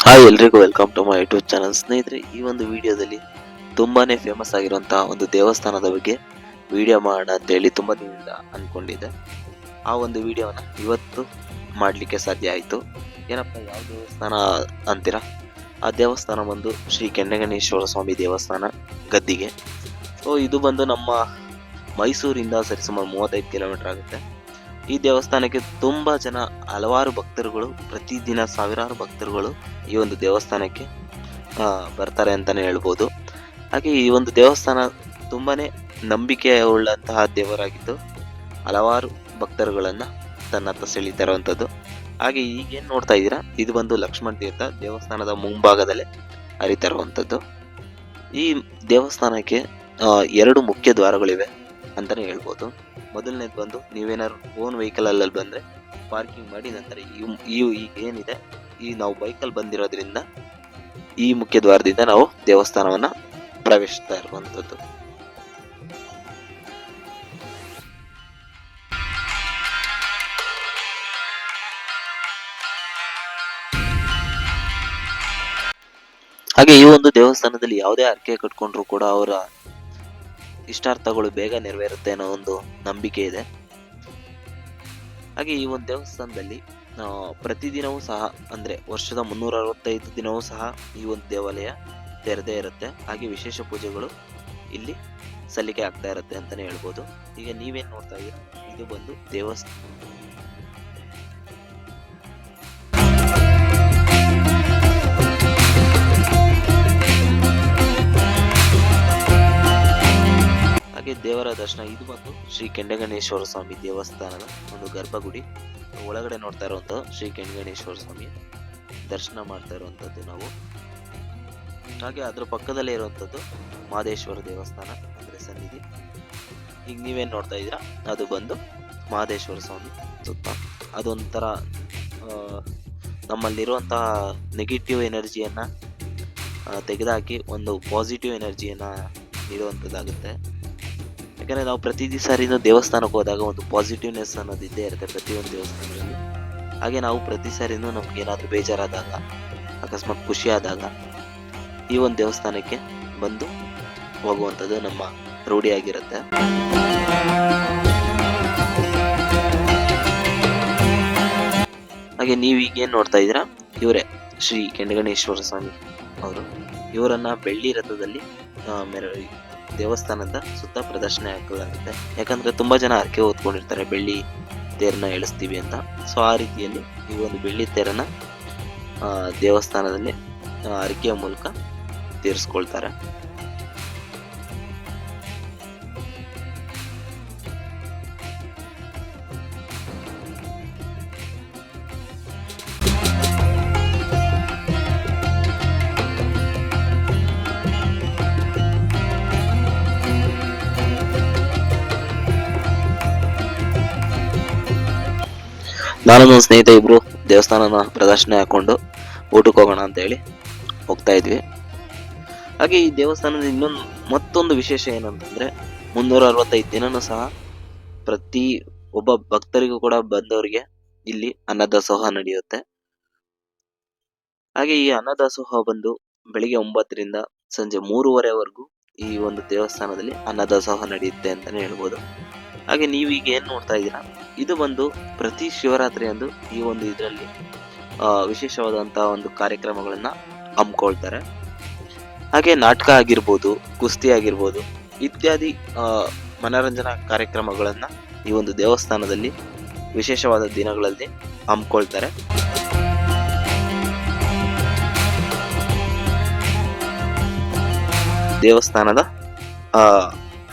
Hi ಎಲ್ರಿಗೂ welcome to my YouTube channel. ಸ್ನೇಹಿತರೆ, ಈ ಒಂದು ವಿಡಿಯೋದಲ್ಲಿ ತುಂಬಾನೇ ಫೇಮಸ್ ಆಗಿರುವಂತಹ ಒಂದು ದೇವಸ್ಥಾನದ ಬಗ್ಗೆ ವಿಡಿಯೋ ಮಾಡೋಣ ಅಂತೇಳಿ ತುಂಬ ದಿನದಿಂದ ಅಂದ್ಕೊಂಡಿದ್ದೆ. ಆ ಒಂದು ವಿಡಿಯೋನ ಇವತ್ತು ಮಾಡಲಿಕ್ಕೆ ಸಾಧ್ಯ ಆಯಿತು. ಏನಪ್ಪ, ಯಾವ ದೇವಸ್ಥಾನ ಅಂತೀರಾ? ಆ ದೇವಸ್ಥಾನ ಬಂದು ಶ್ರೀ ಕೆಂಡಗಣೇಶ್ವರ ಸ್ವಾಮಿ ದೇವಸ್ಥಾನ ಗದ್ದಿಗೆ. ಸೊ ಇದು ಬಂದು ನಮ್ಮ ಮೈಸೂರಿಂದ ಸರಿಸುಮಾರು 35 ಕಿಲೋಮೀಟರ್ ಆಗುತ್ತೆ. ಈ ದೇವಸ್ಥಾನಕ್ಕೆ ತುಂಬ ಜನ, ಹಲವಾರು ಭಕ್ತರುಗಳು, ಪ್ರತಿದಿನ ಸಾವಿರಾರು ಭಕ್ತರುಗಳು ಈ ಒಂದು ದೇವಸ್ಥಾನಕ್ಕೆ ಬರ್ತಾರೆ ಅಂತಲೇ ಹೇಳ್ಬೋದು. ಹಾಗೆ ಈ ಒಂದು ದೇವಸ್ಥಾನ ತುಂಬಾನೇ ನಂಬಿಕೆ ಉಳ್ಳಂತಹ ದೇವರಾಗಿದ್ದು ಹಲವಾರು ಭಕ್ತರುಗಳನ್ನು ತನ್ನತ್ತ ಸೆಳೀತಾ ಇರುವಂಥದ್ದು. ಹಾಗೆ ಈಗೇನು ನೋಡ್ತಾ ಇದ್ದೀರಾ, ಇದು ಬಂದು ಲಕ್ಷ್ಮಣ ತೀರ್ಥ ದೇವಸ್ಥಾನದ ಮುಂಭಾಗದಲ್ಲೇ ಹರಿತಾ ಇರುವಂಥದ್ದು. ಈ ದೇವಸ್ಥಾನಕ್ಕೆ 2 ಮುಖ್ಯ ದ್ವಾರಗಳಿವೆ ಅಂತಲೇ ಹೇಳ್ಬೋದು. ಮೊದಲನೇದು ಬಂದು ನೀವೇನಾದ್ರು ಓನ್ ವೆಹಿಕಲಲ್ಲಿ ಬಂದರೆ ಪಾರ್ಕಿಂಗ್ ಮಾಡಿ ನಂತರ ಈಗ ಏನಿದೆ, ಈ ನಾವು ಬೈಕಲ್ಲಿ ಬಂದಿರೋದ್ರಿಂದ ಈ ಮುಖ್ಯ ದ್ವಾರದಿಂದ ನಾವು ದೇವಸ್ಥಾನವನ್ನು ಪ್ರವೇಶಿಸ್ತಾ ಇರುವಂಥದ್ದು. ಹಾಗೆ ಈ ಒಂದು ದೇವಸ್ಥಾನದಲ್ಲಿ ಯಾವುದೇ ಹರಕೆ ಕಟ್ಕೊಂಡ್ರು ಕೂಡ ಅವರ ಇಷ್ಟಾರ್ಥಗಳು ಬೇಗ ನೆರವೇರುತ್ತೆ ಅನ್ನೋ ಒಂದು ನಂಬಿಕೆ ಇದೆ. ಹಾಗೆ ಈ ಒಂದು ದೇವಸ್ಥಾನದಲ್ಲಿ ಪ್ರತಿದಿನವೂ ಸಹ, ಅಂದರೆ ವರ್ಷದ 365 ದಿನವೂ ಸಹ ಈ ಒಂದು ದೇವಾಲಯ ತೆರೆದೇ ಇರುತ್ತೆ. ಹಾಗೆ ವಿಶೇಷ ಪೂಜೆಗಳು ಇಲ್ಲಿ ಸಲ್ಲಿಕೆ ಆಗ್ತಾ ಇರುತ್ತೆ ಅಂತಾನೆ ಹೇಳ್ಬೋದು. ಈಗ ನೀವೇನ್ ನೋಡ್ತಾ ಇದ್ದೀರಾ, ಇದು ಬಂದು ದೇವಸ್ಥಾನ. ದೇವರ ದರ್ಶನ. ಇದು ಬಂದು ಶ್ರೀ ಕೆಂಡಗಣೇಶ್ವರ ಸ್ವಾಮಿ ದೇವಸ್ಥಾನದ ಒಂದು ಗರ್ಭಗುಡಿ. ಒಳಗಡೆ ನೋಡ್ತಾ ಇರುವಂತಹ ಶ್ರೀ ಕೆಂಡಗಣೇಶ್ವರ ಸ್ವಾಮಿ ದರ್ಶನ ಮಾಡ್ತಾ ಇರುವಂತದ್ದು ನಾವು. ಹಾಗೆ ಅದ್ರ ಪಕ್ಕದಲ್ಲೇ ಇರುವಂತದ್ದು ಮಹದೇಶ್ವರ ದೇವಸ್ಥಾನ, ಅಂದ್ರೆ ಸನ್ನಿಧಿ. ಈಗ ನೀವೇನ್ ನೋಡ್ತಾ ಇದ್ದೀರಾ, ಅದು ಬಂದು ಮಹದೇಶ್ವರ ಸ್ವಾಮಿ ಸುತ್ತ. ಅದೊಂಥರ ನಮ್ಮಲ್ಲಿರುವಂತಹ ನೆಗೆಟಿವ್ ಎನರ್ಜಿಯನ್ನ ತೆಗೆದುಹಾಕಿ ಒಂದು ಪಾಸಿಟಿವ್ ಎನರ್ಜಿಯನ್ನ ನೀಡುವಂಥದ್ದಾಗುತ್ತೆ. ಯಾಕಂದರೆ ನಾವು ಪ್ರತಿ ಸಾರಿನೂ ದೇವಸ್ಥಾನಕ್ಕೆ ಹೋದಾಗ ಒಂದು ಪಾಸಿಟಿವ್ನೆಸ್ ಅನ್ನೋದು ಇದ್ದೇ ಇರುತ್ತೆ ಪ್ರತಿಯೊಂದು ದೇವಸ್ಥಾನದಲ್ಲಿ. ಹಾಗೆ ನಾವು ಪ್ರತಿ ಸಾರಿನೂ ನಮ್ಗೆ ಏನಾದರೂ ಬೇಜಾರಾದಾಗ, ಅಕಸ್ಮಾತ್ ಖುಷಿ ಆದಾಗ ಈ ಒಂದು ದೇವಸ್ಥಾನಕ್ಕೆ ಬಂದು ಹೋಗುವಂಥದ್ದು ನಮ್ಮ ರೂಢಿಯಾಗಿರುತ್ತೆ. ಹಾಗೆ ನೀವು ಈಗೇನು ನೋಡ್ತಾ ಇದ್ದೀರಾ, ಇವರೇ ಶ್ರೀ ಕೆಂಡಗಣೇಶ್ವರ ಸ್ವಾಮಿ ಅವರು. ಇವರನ್ನ ಬೆಳ್ಳಿ ರಥದಲ್ಲಿ ದೇವಸ್ಥಾನದ ಸುತ್ತ ಪ್ರದರ್ಶನ ಹಾಕಲಾಗುತ್ತೆ. ಯಾಕಂದ್ರೆ ತುಂಬಾ ಜನ ಹರಕೆ ಹೊತ್ಕೊಂಡಿರ್ತಾರೆ ಬೆಳ್ಳಿ ತೇರನ್ನ ಎಳಿಸ್ತೀವಿ ಅಂತ. ಸೊ ಆ ರೀತಿಯಲ್ಲಿ ಈ ಒಂದು ಬೆಳ್ಳಿ ತೇರನ್ನ ದೇವಸ್ಥಾನದಲ್ಲಿ ಹರಕೆಯ ಮೂಲಕ ತೀರಿಸ್ಕೊಳ್ತಾರೆ. ನಾನು ನನ್ನ ಸ್ನೇಹಿತ ಇಬ್ರು ದೇವಸ್ಥಾನನ ಪ್ರದರ್ಶನ ಹಾಕೊಂಡು ಊಟಕ್ಕೆ ಹೋಗೋಣ ಅಂತ ಹೇಳಿ ಹೋಗ್ತಾ ಇದ್ವಿ. ಹಾಗೆ ಈ ದೇವಸ್ಥಾನದ ಮತ್ತೊಂದು ವಿಶೇಷ ಏನಂತಂದ್ರೆ, 365 ದಿನನೂ ಸಹ ಪ್ರತಿ ಒಬ್ಬ ಭಕ್ತರಿಗೂ ಕೂಡ ಬಂದವರಿಗೆ ಇಲ್ಲಿ ಅನ್ನದಾಸೋಹ ನಡೆಯುತ್ತೆ. ಹಾಗೆ ಈ ಅನ್ನದಾಸೋಹ ಬಂದು ಬೆಳಿಗ್ಗೆ 9ರಿಂದ ಸಂಜೆ 3:30ವರೆಗೂ ಈ ಒಂದು ದೇವಸ್ಥಾನದಲ್ಲಿ ಅನ್ನದಾಸೋಹ ನಡೆಯುತ್ತೆ ಅಂತಾನೆ ಹೇಳ್ಬೋದು. ಹಾಗೆ ನೀವು ಈಗ ಏನ್ ನೋಡ್ತಾ ಇದ್ದೀರಾ, ಇದು ಬಂದು ಪ್ರತಿ ಶಿವರಾತ್ರಿ ಅಂದು ಈ ಒಂದು ಇದರಲ್ಲಿ ವಿಶೇಷವಾದಂತಹ ಒಂದು ಕಾರ್ಯಕ್ರಮಗಳನ್ನ ಹಮ್ಮಿಕೊಳ್ತಾರೆ. ಹಾಗೆ ನಾಟಕ ಆಗಿರ್ಬೋದು, ಕುಸ್ತಿ ಆಗಿರ್ಬೋದು, ಇತ್ಯಾದಿ ಮನರಂಜನಾ ಕಾರ್ಯಕ್ರಮಗಳನ್ನ ಈ ಒಂದು ದೇವಸ್ಥಾನದಲ್ಲಿ ವಿಶೇಷವಾದ ದಿನಗಳಲ್ಲಿ ಹಮ್ಮಿಕೊಳ್ತಾರೆ. ದೇವಸ್ಥಾನದ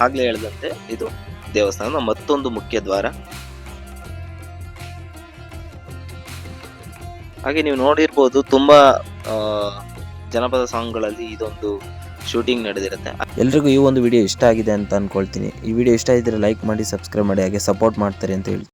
ಆಗ್ಲೇ ಹೇಳಿದಂತೆ ಇದು ದೇವಸ್ಥಾನದ ಮತ್ತೊಂದು ಮುಖ್ಯ ದ್ವಾರ. ಹಾಗೆ ನೀವು ನೋಡಿರ್ಬೋದು, ತುಂಬಾ ಜನಪದ ಸಾಂಗ್ಗಳಲ್ಲಿ ಇದೊಂದು ಶೂಟಿಂಗ್ ನಡೆದಿರುತ್ತೆ. ಎಲ್ರಿಗೂ ಈ ಒಂದು ವಿಡಿಯೋ ಇಷ್ಟ ಆಗಿದೆ ಅಂತ ಅನ್ಕೊಳ್ತೀನಿ. ಈ ವಿಡಿಯೋ ಇಷ್ಟ ಇದ್ರೆ ಲೈಕ್ ಮಾಡಿ, ಸಬ್ಸ್ಕ್ರೈಬ್ ಮಾಡಿ, ಹಾಗೆ ಸಪೋರ್ಟ್ ಮಾಡ್ತಾರೆ ಅಂತ ಹೇಳಿ